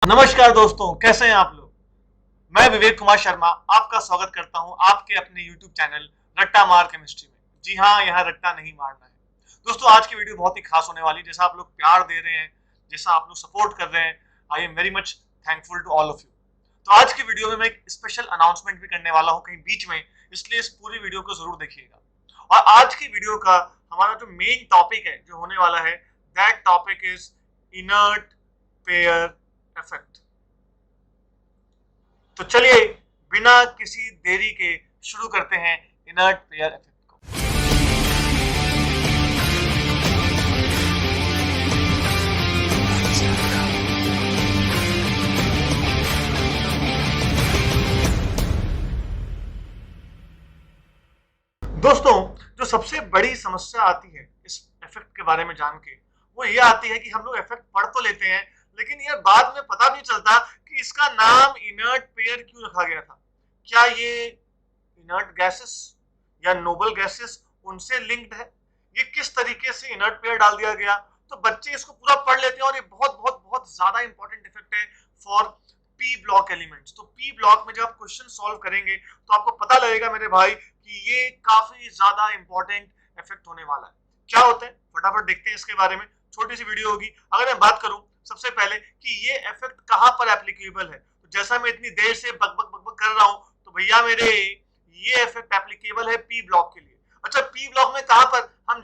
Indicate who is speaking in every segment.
Speaker 1: नमस्कार दोस्तों, कैसे हैं आप लोग। मैं विवेक कुमार शर्मा आपका स्वागत करता हूं आपके अपने YouTube चैनल रट्टा मार केमिस्ट्री में। जी हाँ, यहाँ रट्टा नहीं मारना है। दोस्तों, आज की वीडियो बहुत ही खास होने वाली है। जैसा आप लोग प्यार दे रहे हैं, जैसा आप लोग सपोर्ट कर रहे हैं, I am very much thankful to all of you. तो आज की वीडियो में मैं एक स्पेशल अनाउंसमेंट भी करने वाला हूँ कहीं बीच में, इसलिए इस पूरी वीडियो को जरूर देखिएगा। और आज की वीडियो का हमारा जो मेन टॉपिक है, जो होने वाला है, that topic is inert pair effect. तो चलिए बिना किसी देरी के शुरू करते हैं इनर्ट पेयर इफेक्ट को। दोस्तों, जो सबसे बड़ी समस्या आती है इस इफेक्ट के बारे में जान के, वो ये आती है कि हम लोग इफेक्ट पढ़ तो लेते हैं, लेकिन ये बाद में पता नहीं चलता कि इसका नाम इनर्ट पेयर क्यों रखा गया था। क्या ये इनर्ट गैसेस या नोबल गैसेस उनसे लिंक्ड है? ये किस तरीके से इनर्ट पेयर डाल दिया गया? तो बच्चे इसको पूरा पढ़ लेते हैं और ये बहुत बहुत बहुत ज्यादा इंपॉर्टेंट इफेक्ट है फॉर पी ब्लॉक एलिमेंट्स। तो पी ब्लॉक में जब आप क्वेश्चन सॉल्व करेंगे तो आपको पता लगेगा मेरे भाई कि ये काफी ज्यादा इंपॉर्टेंट इफेक्ट होने वाला है। क्या होता है, फटाफट देखते हैं इसके बारे में। छोटी सी वीडियो होगी। अगर मैं बात करूं सबसे पहले कि ये इफेक्ट कहां पर एप्लीकेबल है, तो जैसा मैं इतनी देर से बकबक बकबक कर रहा हूं, तो भैया मेरे ये इफेक्ट एप्लीकेबल है पी ब्लॉक के लिए। अच्छा, पी ब्लॉक में कहां पर हम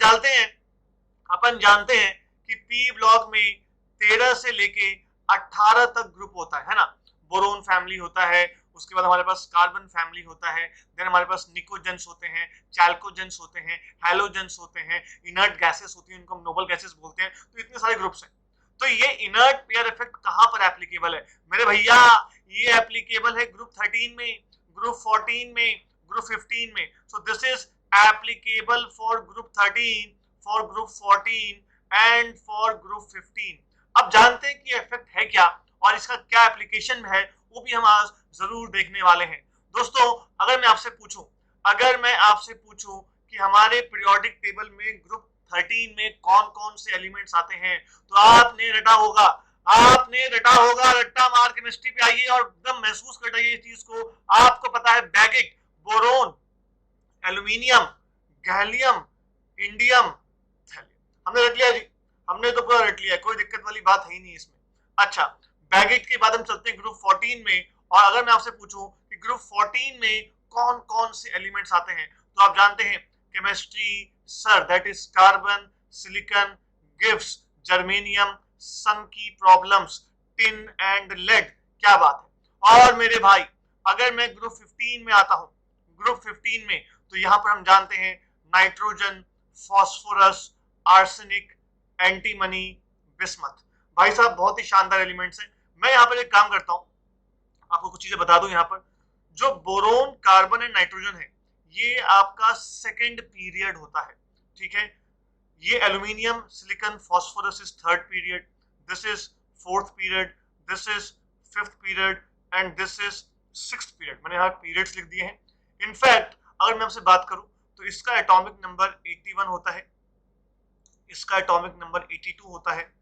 Speaker 1: अपन जानते हैं कि पी ब्लॉक में 13 से लेके 18 तक ग्रुप होता है ना। बोरोन फैमिली होता है, उसके बाद हमारे पास कार्बन फैमिली होता है, देन हमारे पास निकोजेंस होते हैं, चैल्कोजेंस होते हैं, हैलोजेंस होते हैं, इनर्ट गैसेस होती हैं, इनको हम नोबल गैसेस बोलते हैं। तो इतने सारे ग्रुप्स हैं। तो ये इनर्ट पेयर इफेक्ट कहां पर एप्लीकेबल है मेरे भैया? ये एप्लीकेबल है ग्रुप 13 में, ग्रुप 14 में, ग्रुप 15 में। So this is applicable for group 13, for group 14 and for group 15। अब जानते हैं कि इफेक्ट है क्या और इसका क्या एप्लीकेशन है, वो भी हम आज जरूर देखने वाले हैं। दोस्तों, अगर मैं आपसे पूछूं कि हमारे पीरियोडिक टेबल में ग्रुप 13 में कौन कौन से एलिमेंट्स आते हैं, तो आपने रटा होगा। रट्टा मार केमिस्ट्री पे आइए और एकदम महसूस कर जाइए इस चीज को। आपको पता है Baggit, boron, aluminium, gallium, indium, thallium. हमने रट लिया जी, हमने तो पूरा रट लिया, कोई दिक्कत वाली बात है ही नहीं इसमें। अच्छा, बैगिट के बाद हम चलते हैं ग्रुप 14 में। और अगर मैं आपसे पूछूं कि ग्रुप 14 में कौन कौन से एलिमेंट्स आते हैं, तो आप जानते हैं chemistry sir, that is carbon, silicon, gives, germanium, sun की प्रॉब्लम्स, टिन एंड लेड। क्या बात है। और मेरे भाई, अगर मैं ग्रुप 15 में आता हूं, ग्रुप 15 में, तो यहां पर हम जानते हैं nitrogen, phosphorus, arsenic, antimony, bismuth. भाई साहब, बहुत ही शानदार एलिमेंट्स हैं। मैं यहाँ पर एक काम करता हूँ, आपको कुछ चीजें बता दूं। यहाँ पर जो बोरोन, कार्बन एंड नाइट्रोजन है, ये आपका सेकेंड पीरियड होता है, ठीक है। ये aluminium, silicon, phosphorus is third period, this is fourth period, this is fifth period and this is sixth period. मैंने यहाँ पीरियड्स लिख दिए हैं। इनफैक्ट अगर मैं आपसे बात करूं तो इसका एटॉमिक नंबर 81 होता है, इसका एटॉमिक नंबर 82 होता है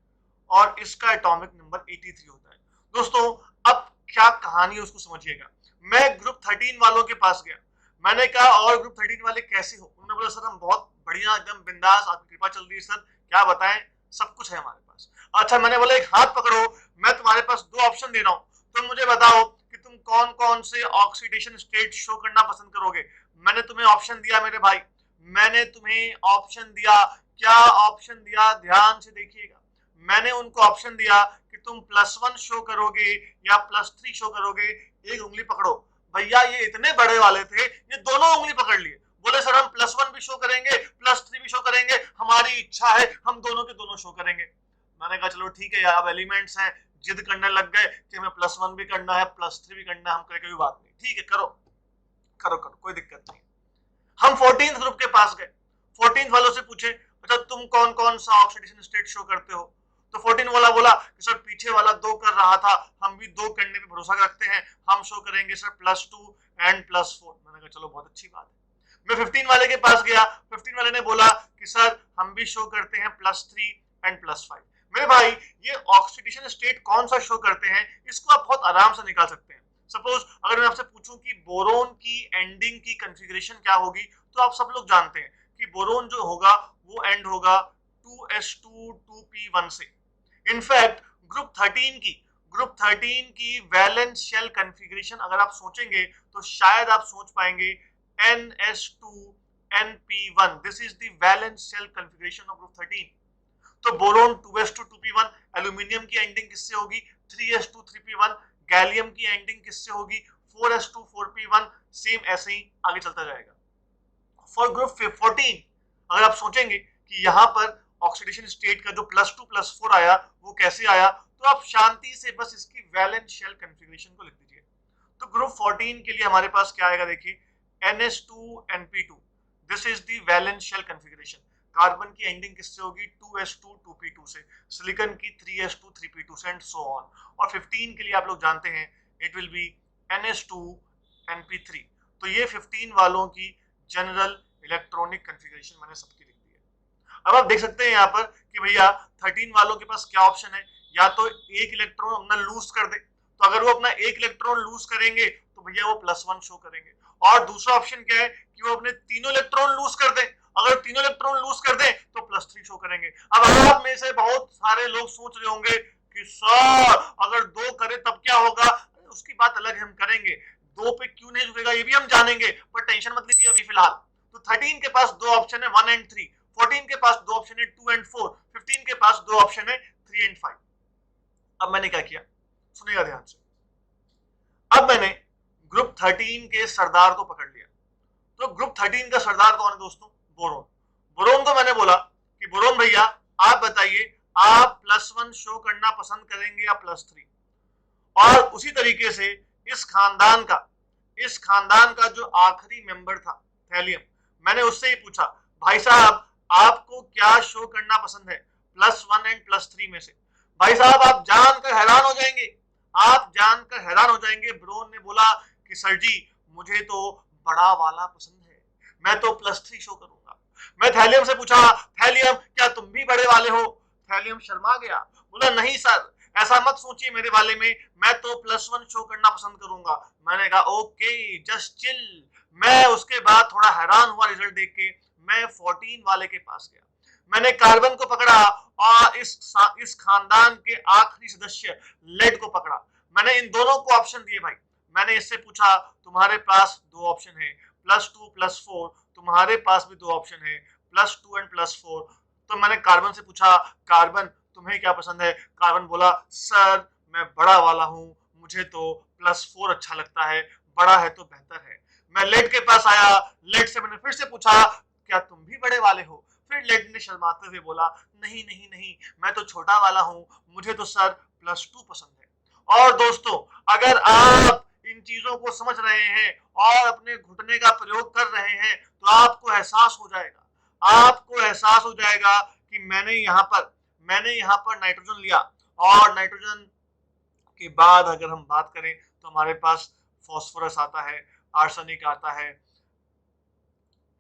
Speaker 1: और इसका एटॉमिक नंबर 83 होता है। दोस्तों, अब क्या कहानी है उसको समझिएगा। मैं ग्रुप 13 वालों के पास गया, मैंने कहा और ग्रुप 13 वाले कैसे हो? उन्होंने बोला सर हम बहुत बढ़िया, एकदम बिंदास, आपकी कृपा चल रही है सर, क्या बताएं, सब कुछ है हमारे पास। अच्छा, मैंने बोला एक हाथ पकड़ो, मैं तुम्हारे पास दो ऑप्शन दे रहा हूं, तुम मुझे बताओ कि तुम कौन कौन से ऑक्सीडेशन स्टेट शो करना पसंद करोगे। मैंने तुम्हें ऑप्शन दिया मेरे भाई, मैंने तुम्हें ऑप्शन दिया। क्या ऑप्शन दिया, ध्यान से देखिएगा। मैंने उनको ऑप्शन दिया कि तुम +1 शो करोगे या +3 शो करोगे। एक उंगली पकड़ो भैया, ये इतने बड़े वाले थे, ये दोनों उंगली पकड़ लिए। बोले सर हम +1 भी शो करेंगे, +3 भी शो करेंगे, हमारी इच्छा है, हम दोनों के दोनों शो करेंगे। मैंने कहा चलो ठीक है यार, अब एलिमेंट्स हैं, जिद करने लग गए कि हमें +1 भी करना है, +3 भी करना है। हम कहे कोई बात नहीं, ठीक है, करो करो करो, कोई दिक्कत नहीं। हम 14th ग्रुप के पास गए, 14th वालों से पूछे अच्छा तुम कौन कौन सा ऑक्सीडेशन स्टेट शो करते हो। तो 14 वाला बोला कि सर पीछे वाला 2 कर रहा था, हम भी 2 करने पे भरोसा रखते हैं, हम शो करेंगे सर +2 एंड +4। मैंने कहा चलो बहुत अच्छी बात है। मैं 15 वाले के पास गया, 15 वाले ने बोला कि सर हम भी शो करते हैं +3 एंड +5। मेरे भाई ये ऑक्सीडेशन स्टेट कौन सा शो करते हैं, इसको आप बहुत आराम से निकाल सकते हैं। सपोज अगर मैं आपसे पूछूं कि बोरोन की एंडिंग की कॉन्फ़िगरेशन क्या होगी, तो आप सब लोग जानते हैं कि बोरोन जो होगा वो एंड होगा 2s2 2p1 से। इनफैक्ट ग्रुप 13 की वैलेंस शेल कॉन्फ़िगरेशन अगर आप सोचेंगे तो शायद आप सोच पाएंगे ns2 np1, this is the valence shell configuration of group 13। तो बोरोन 2s2 2p1, एल्यूमिनियम की एंडिंग किससे होगी 3s2 3p1, गैलियम की एंडिंग किससे होगी 4s2 4p1, सेम ऐसे ही आगे चलता जाएगा। फॉर ग्रुप 14 अगर आप सोचेंगे कि यहाँ पर ऑक्सीडेशन स्टेट का जो +2 + 4 आया वो कैसे आया, तो आप शांति से बस इसकी वैलेंस शेल कॉन्फ़िगरेशन को लिख दीजिए। तो ग्रुप 14 के लिए हमारे पास क्या आएगा, देखिए ns2 np2, this is the valence shell configuration. Carbon की एंडिंग किससे होगी 2s2 2p2 से, सिलिकॉन की 3s2 3p2 से एंड सो ऑन। और 15 के लिए आप लोग जानते हैं it will be ns2 np3। तो ये 15 वालों की जनरल इलेक्ट्रॉनिक कॉन्फ़िगरेशन मैंने सबकी लिख दी है। अब आप देख सकते हैं यहाँ पर कि भैया 13 वालों के पास क्या ऑप्शन है, या तो एक इलेक्ट्रॉन अपना लूज कर दे, तो अगर वो अपना एक इलेक्ट्रॉन लूज करेंगे तो भैया वो +1 शो करेंगे। और दूसरा ऑप्शन क्या है कि वो अपने तीनों इलेक्ट्रॉन लूज कर दे, अगर तीनों इलेक्ट्रॉन लूज कर दे तो +3 शो करेंगे। अब आप में से बहुत सारे लोग सोच रहे होंगे कि सर अगर 2 करे तब क्या होगा, उसकी बात अलग हम करेंगे, 2 पे क्यों नहीं रुकेगा ये भी हम जानेंगे, पर टेंशन मत लीजिए अभी फिलहाल। तो 13 के पास 2 ऑप्शन है 1 एंड 3, 14 के पास 2 ऑप्शन है 2 एंड 4, 15 के पास 2 ऑप्शन है 3 एंड 5। अब मैंने क्या किया, सुनिएगा ध्यान से। अब मैंने ग्रुप 13 के सरदार को पकड़ लिया। तो ग्रुप 13 का सरदार कौन है दोस्तों, बोरोन। बोरोन को मैंने बोला कि बोरोन भैया आप बताइए आप +1 शो करना पसंद करेंगे या +3। और उसी तरीके से इस खानदान का जो आखिरी मेंबर था थैलियम, मैंने उससे ही पूछा भाई साहब आपको क्या शो करना पसंद है +1 एंड +3 में से। भाई साहब आप जानकर हैरान हो जाएंगे, बोरोन ने बोला कि सर जी मुझे तो बड़ा वाला पसंद है, मैं तो +3 शो करूंगा। मैं थैलियम से पूछा थैलियम क्या तुम भी बड़े वाले हो, थैलियम शर्मा गया, बोला नहीं सर ऐसा मत सोचिए मेरे बारे में, मैं तो +1 शो करना पसंद करूंगा। मैंने कहा ओके जस्ट चिल। मैं उसके बाद थोड़ा हैरान हुआ रिजल्ट देख के, मैं 14 वाले के पास गया, मैंने कार्बन को पकड़ा और इस खानदान के आखिरी सदस्य लेड को पकड़ा। मैंने इन दोनों को ऑप्शन दिए भाई, मैंने इससे पूछा तुम्हारे पास 2 ऑप्शन है +2 +4, तुम्हारे पास भी 2 ऑप्शन है +2 एंड +4। तो मैंने कार्बन से पूछा कार्बन तुम्हें क्या पसंद है, कार्बन बोला सर मैं बड़ा वाला हूँ, मुझे तो +4 अच्छा लगता है, बड़ा है तो बेहतर है। मैं लेड के पास आया, लेड से मैंने फिर से पूछा क्या तुम भी बड़े वाले हो, फिर लेड ने शर्माते हुए बोला नहीं नहीं नहीं मैं तो छोटा वाला हूँ, मुझे तो सर +2 पसंद है। और दोस्तों अगर आप इन चीजों को समझ रहे हैं और अपने घुटने का प्रयोग कर रहे हैं तो आपको एहसास हो जाएगा कि मैंने यहाँ पर नाइट्रोजन लिया, और नाइट्रोजन के बाद अगर हम बात करें तो हमारे पास फास्फोरस आता है, आर्सेनिक आता है,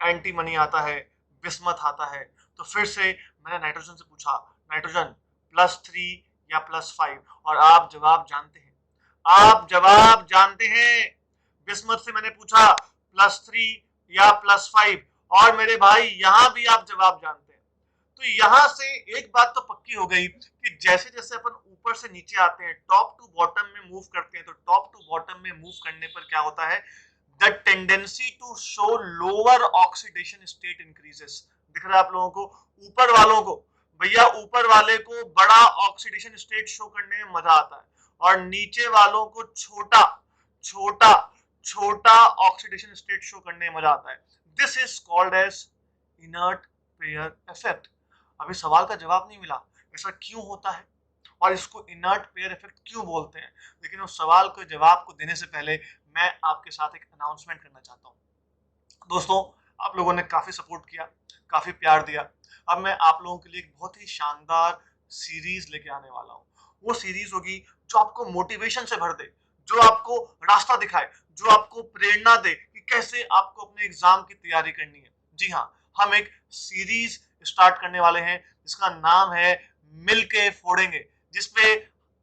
Speaker 1: एंटीमनी आता है, बिस्मथ आता है। तो फिर से मैंने नाइट्रोजन से पूछा नाइट्रोजन +3 या +5, और आप जवाब जानते हैं। बिस्मथ से मैंने पूछा +3 या +5, और मेरे भाई यहाँ भी आप जवाब जानते हैं। तो यहाँ से एक बात तो पक्की हो गई कि जैसे जैसे अपन ऊपर से नीचे आते हैं, टॉप टू बॉटम में मूव करते हैं, तो टॉप टू बॉटम में मूव करने पर क्या होता है, the tendency to show lower oxidation state increases। दिख रहा है आप लोगों को, ऊपर वालों को भैया ऊपर वाले को बड़ा ऑक्सीडेशन स्टेट शो करने में मजा आता है, और नीचे वालों को छोटा छोटा छोटा ऑक्सीडेशन स्टेट शो करने में मजा आता है। This is called as inert pair effect. अभी सवाल का जवाब नहीं मिला ऐसा क्यों होता है और इसको इनर्ट पेयर इफेक्ट क्यों बोलते हैं, लेकिन उस सवाल के जवाब को देने से पहले मैं आपके साथ एक अनाउंसमेंट करना चाहता हूँ। दोस्तों आप लोगों ने काफी सपोर्ट किया, काफी प्यार दिया, अब मैं आप लोगों के लिए एक बहुत ही शानदार सीरीज लेके आने वाला हूँ। वो सीरीज होगी जो आपको मोटिवेशन से भर दे, जो आपको रास्ता दिखाए, जो आपको प्रेरणा दे कि कैसे आपको अपने एग्जाम की तैयारी करनी है। जी हाँ, हम एक सीरीज स्टार्ट करने वाले हैं जिसका नाम है मिलके फोड़ेंगे, जिसपे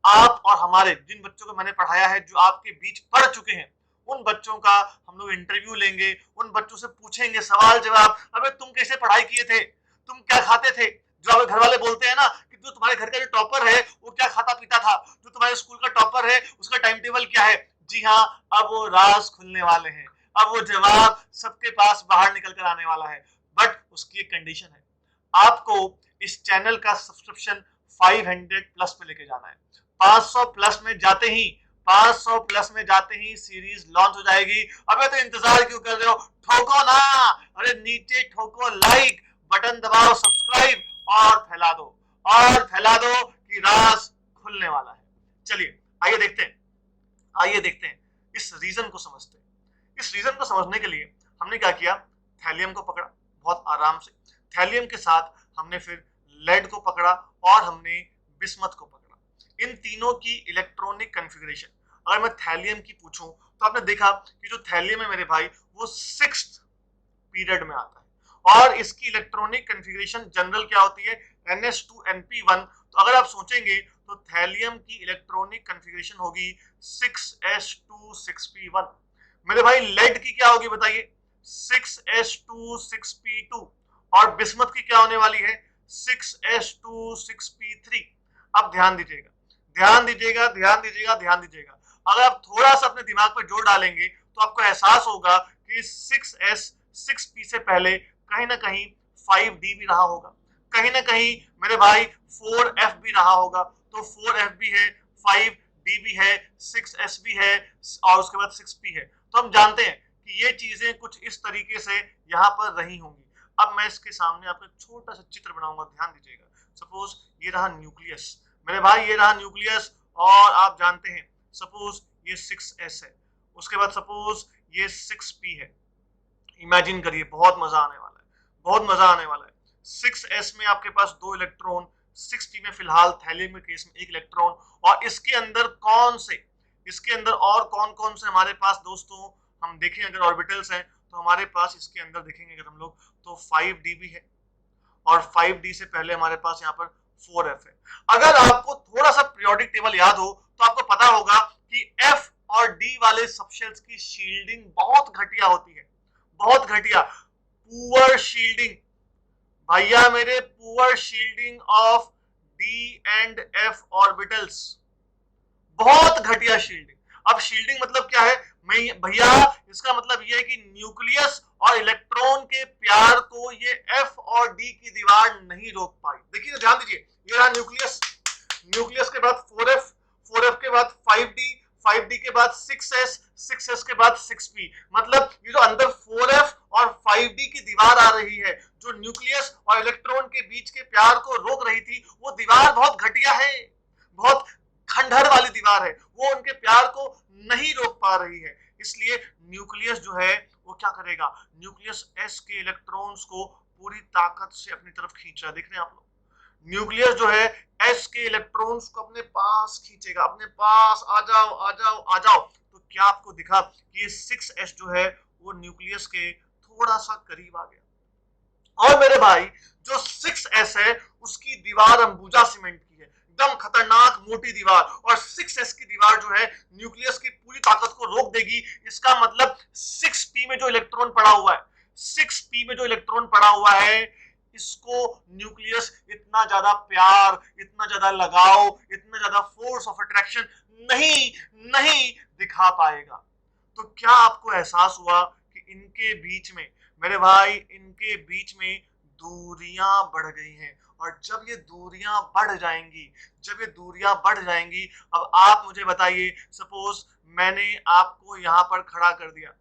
Speaker 1: आप और हमारे जिन बच्चों को मैंने पढ़ाया है, जो आपके बीच पढ़ चुके हैं, उन बच्चों का हम लोग इंटरव्यू लेंगे, उन बच्चों से पूछेंगे सवाल जवाब। अबे तुम कैसे पढ़ाई किए थे, तुम क्या खाते थे? जो आपके घर वाले बोलते हैं ना कि जो तुम्हारे घर का जो टॉपर है वो क्या खाता पीता था, जो तुम्हारे स्कूल का टॉपर है उसका टाइम टेबल क्या है। जी हाँ, अब वो राज खुलने वाले हैं, अब वो जवाब सबके पास बाहर निकल कर आने वाला है। बट उसकी एक कंडीशन है, आपको इस चैनल का सब्सक्रिप्शन 500 प्लस पे लेके जाना है। 500 प्लस में जाते ही 500 प्लस में जाते ही सीरीज लॉन्च हो जाएगी। अबे तो इंतजार क्यों कर रहे हो, ठोको ना, अरे नीचे ठोको लाइक बटन, दबाओ सब्सक्राइब और फैला दो कि राज खुलने वाला है। चलिए आइए देखते हैं इस रीजन को समझते हैं। इस रीजन को समझने के लिए हमने क्या किया, थैलियम को पकड़ा बहुत आराम से, थैलियम के साथ हमने फिर लेड को पकड़ा और हमने बिस्मथ को पकड़ा। इन तीनों की इलेक्ट्रॉनिक कॉन्फ़िगरेशन अगर मैं थैलियम की पूछूं तो आपने देखा कि जो थैलियम है मेरे भाई वो 6th पीरियड में आता है और इसकी इलेक्ट्रॉनिक कॉन्फ़िगरेशन जनरल क्या होती है, NH2NP1। तो अगर आप सोचेंगे तो थैलियम की इलेक्ट्रॉनिक कॉन्फ़िगरेशन होगी 6s2 6p1। मेरे भाई लेड की क्या होगी बताइए, 6s2 6p2 और बिस्मथ की क्या होने वाली है, 6s2 6p3। अब ध्यान दीजिएगा, अगर आप थोड़ा सा अपने दिमाग पर जोर डालेंगे तो आपको एहसास होगा कि 6s 6p से पहले कहीं ना कहीं 5d भी रहा होगा, कहीं ना कहीं मेरे भाई 4f भी रहा होगा। तो 4f भी है, 5d भी है, 6s भी है और उसके बाद 6p है। तो हम जानते हैं कि ये चीजें कुछ इस तरीके से यहाँ पर रही होंगी। अब मैं इसके सामने आपको छोटा सा चित्र बनाऊंगा, ध्यान दीजिएगा। सपोज ये रहा न्यूक्लियस मेरे भाई, ये रहा न्यूक्लियस और आप जानते हैं सपोज ये 6s है, उसके बाद सपोज ये 6p है। इमेजिन करिए, बहुत मजा आने वाला है। 6s में आपके पास 2 इलेक्ट्रॉन, 6p में फिलहाल थैलियम के केस में 1 इलेक्ट्रॉन, और इसके अंदर और कौन से हमारे पास दोस्तों हम देखें अगर ऑर्बिटल्स हैं तो हमारे पास इसके अंदर देखेंगे अगर हम लोग तो 5d भी है और 5d से पहले हमारे पास यहाँ पर 4f है। अगर आपको थोड़ा सा पीरियोडिक टेबल याद हो तो आपको पता होगा कि f और d वाले सबशेल्स की शील्डिंग बहुत घटिया होती है, बहुत घटिया, पुअर शील्डिंग भैया मेरे, poor shielding of d and f orbitals, बहुत घटिया शील्डिंग। अब शील्डिंग मतलब क्या है भैया, इसका मतलब यह है कि न्यूक्लियस और इलेक्ट्रॉन के प्यार को ये f और d की दीवार नहीं रोक पाई। देखिए ध्यान दीजिए, ये रहा न्यूक्लियस के बाद 4f के बाद 5d के बाद 6s के बाद 6p। मतलब ये जो अंदर 4f और 5d की दीवार आ रही है, जो न्यूक्लियस और इलेक्ट्रॉन के बीच के प्यार को रोक रही थी, वो दीवार बहुत घटिया है, बहुत खंडहर वाली दीवार है, वो उनके प्यार को नहीं रोक पा रही है। इसलिए न्यूक्लियस जो है वो क्या करेगा, न्यूक्लियस s के इलेक्ट्रॉन्स को पूरी ताकत से अपनी तरफ खींच रहा है। देख रहे हैं आप लोग, न्यूक्लियस जो है s के इलेक्ट्रॉन्स को अपने पास खींचेगा, अपने पास आ जाओ। तो क्या आपको दिखा कि ये 6s जो है वो न्यूक्लियस के थोड़ा सा करीब आ गया। और मेरे भाई जो 6s है उसकी दीवार अंबुजा सीमेंट की है, एकदम खतरनाक मोटी दीवार, और 6s की दीवार जो है न्यूक्लियस की पूरी ताकत को रोक देगी। इसका मतलब 6p में जो इलेक्ट्रॉन पड़ा हुआ है इसको न्यूक्लियस इतना ज्यादा प्यार, इतना ज्यादा लगाव, इतना ज्यादा फोर्स ऑफ अट्रैक्शन नहीं दिखा पाएगा। तो क्या आपको एहसास हुआ कि इनके बीच में मेरे भाई, इनके बीच में दूरियां बढ़ गई हैं। और जब ये दूरियां बढ़ जाएंगी, अब आप मुझे बताइए, सपोज मैंने आपको यहां पर खड़ा कर दिया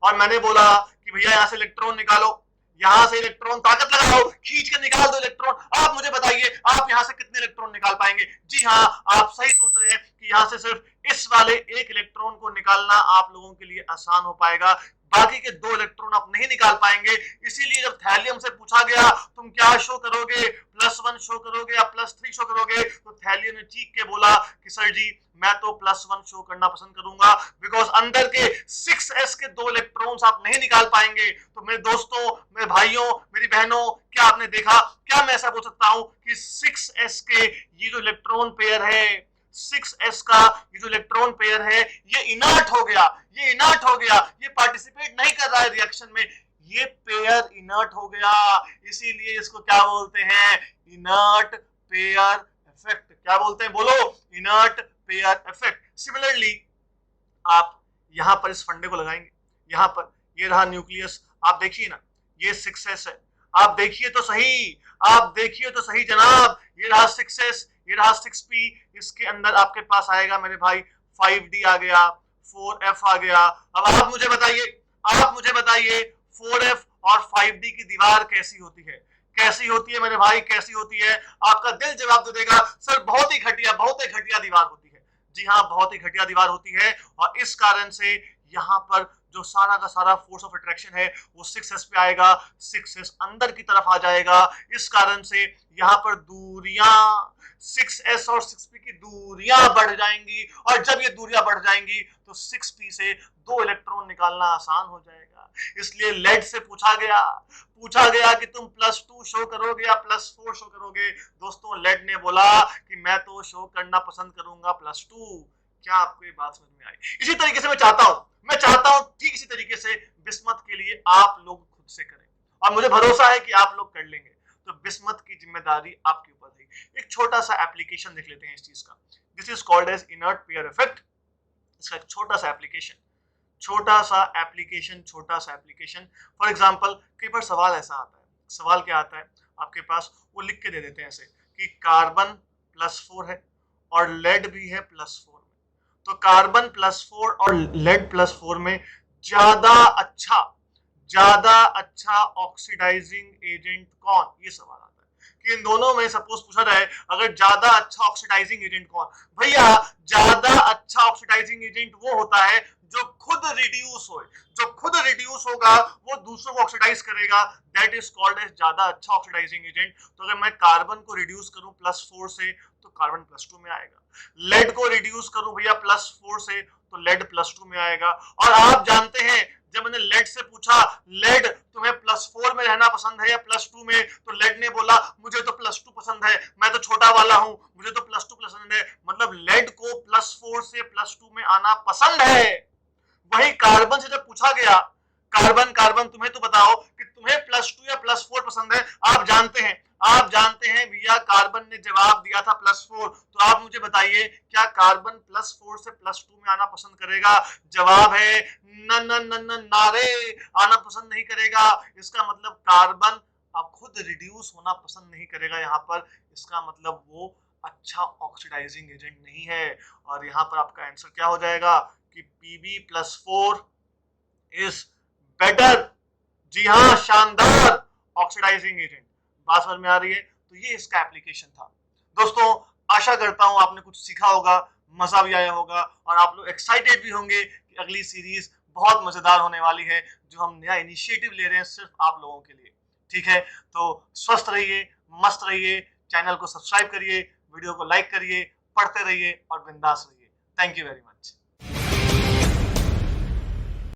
Speaker 1: और मैंने बोला कि भैया यहां से इलेक्ट्रॉन निकालो, यहां से इलेक्ट्रॉन ताकत लगाओ, खींच के निकाल दो इलेक्ट्रॉन। आप मुझे बताइए आप यहां से कितने इलेक्ट्रॉन निकाल पाएंगे? जी हाँ, आप सही सोच रहे हैं कि यहाँ से सिर्फ इस वाले एक इलेक्ट्रॉन को निकालना आप लोगों के लिए आसान हो पाएगा, बाकी के 2 इलेक्ट्रॉन आप नहीं निकाल पाएंगे। इसीलिए जब थैलियम से पूछा गया तुम क्या शो करोगे, +1 शो करोगे या +3 शो करोगे, तो थैलियम ने चीख के बोला कि सर जी मैं तो +1 शो करना पसंद करूंगा, बिकॉज अंदर के 6s के 2 इलेक्ट्रॉन्स आप नहीं निकाल पाएंगे। तो मेरे दोस्तों, मेरे भाइयों, मेरी बहनों, क्या आपने देखा, क्या मैं ऐसा बोल सकता हूं कि 6s के ये जो इलेक्ट्रॉन पेयर है, 6s का ये जो इलेक्ट्रॉन पेयर है, ये इनर्ट हो गया, ये इनर्ट हो गया, ये पार्टिसिपेट नहीं कर रहा है रिएक्शन में, ये पेयर इनर्ट हो गया। इसीलिए इसको क्या बोलते हैं, इनर्ट पेयर इफेक्ट। क्या बोलते हैं, बोलो, इनर्ट पेयर इफेक्ट। सिमिलरली आप यहां पर इस फंडे को लगाएंगे, यहां पर ये रहा न्यूक्लियस, आप देखिए ना, ये 6s है, आप देखिए तो सही, आप देखिए तो सही जनाब, ये रहा 6s, ये रहा 6p, इसके अंदर आपके पास आएगा मेरे भाई 5d आ गया, 4f आ गया। अब आप मुझे बताइए, आप मुझे बताइए 4f और 5d की दीवार कैसी होती है, कैसी होती है मेरे भाई, कैसी होती है? आपका दिल जवाब दे देगा सर बहुत ही घटिया, बहुत ही घटिया दीवार होती है। जी हाँ, बहुत ही घटिया दीवार होती है, और इस कारण से यहाँ पर जो सारा का सारा फोर्स ऑफ अट्रैक्शन है वो 6s पे आएगा, 6s अंदर की तरफ आ जाएगा। इस कारण से यहाँ पर दूरियां, 6s और 6p की दूरियां बढ़ जाएंगी, और जब ये दूरियां बढ़ जाएंगी तो 6p से 2 इलेक्ट्रॉन निकालना आसान हो जाएगा। इसलिए लेड से पूछा गया कि तुम +2 शो करोगे या +4 शो करोगे। दोस्तों, लेड ने बोला कि मैं तो शो करना पसंद करूंगा +2। क्या आपको ये बात समझ में आई? इसी तरीके से मैं चाहता हूं ठीक इसी तरीके से बिस्मत के लिए आप लोग खुद से करें, और मुझे भरोसा है कि आप लोग कर लेंगे। तो बिस्मत की जिम्मेदारी आपके ऊपर है। एक छोटा सा एप्लीकेशन देख लेते हैं इस चीज का। This is called as inert pair effect. इसका एक छोटा सा एप्लीकेशन। फॉर एग्जांपल, कई बार सवाल ऐसा आता है, सवाल क्या आता है आपके पास, वो लिख के दे देते हैं ऐसे कि कार्बन +4 है और लेड भी है +4 में, तो कार्बन +4 और लेड +4 में ज्यादा अच्छा ऑक्सीडाइजिंग एजेंट कौन? ये सवाल आता है कि इन दोनों में सपोज पूछा जाए अगर ज्यादा अच्छा ऑक्सीडाइजिंग एजेंट कौन? भैया, ज्यादा अच्छा ऑक्सीडाइजिंग एजेंट वो होता है जो खुद रिड्यूस हो, जो खुद रिड्यूस होगा वो दूसरों को ऑक्सीडाइज करेगा, दैट इज कॉल्ड एज ज्यादा अच्छा ऑक्सीडाइजिंग एजेंट। तो अगर मैं कार्बन को रिड्यूस करूं +4 से तो कार्बन +2 में आएगा, लेड को रिड्यूस करूं भैया +4 से तो लेड +2 में आएगा। और आप जानते हैं जब मैंने लेड से पूछा, लेड तुम्हें +4 में रहना पसंद है या +2 में, तो लेड ने बोला मुझे तो +2 पसंद है, मैं तो छोटा वाला हूं, मुझे तो +2 पसंद है। मतलब लेड को +4 से +2 में आना पसंद है। वही कार्बन से जब पूछा गया, कार्बन तुम्हें तो बताओ कि तुम्हें +2 या +4 पसंद है। आप जानते हैं भैया, कार्बन ने जवाब दिया था +4। तो आप मुझे बताइए क्या कार्बन +4 से +2 में आना पसंद करेगा? जवाब है न न न न नारे, आना पसंद नहीं करेगा। इसका मतलब कार्बन अब खुद रिड्यूस होना पसंद नहीं करेगा यहाँ पर, इसका मतलब वो अच्छा ऑक्सीडाइजिंग एजेंट नहीं है। और यहाँ पर आपका आंसर क्या हो जाएगा कि Pb+4 इज बेटर। जी हाँ, शानदार ऑक्सीडाइजिंग एजेंट। बात समझ में आ रही है? तो ये इसका एप्लीकेशन था। दोस्तों, आशा करता हूं आपने कुछ सीखा होगा, मजा भी आया होगा, और आप लोग एक्साइटेड भी होंगे कि अगली सीरीज बहुत मजेदार होने वाली है, जो हम नया इनिशिएटिव ले रहे हैं सिर्फ आप लोगों के लिए। ठीक है, तो स्वस्थ रहिए, मस्त रहिए, चैनल को सब्सक्राइब करिए, वीडियो को लाइक करिए, पढ़ते रहिए और बिंदास रहिए। Thank you very much.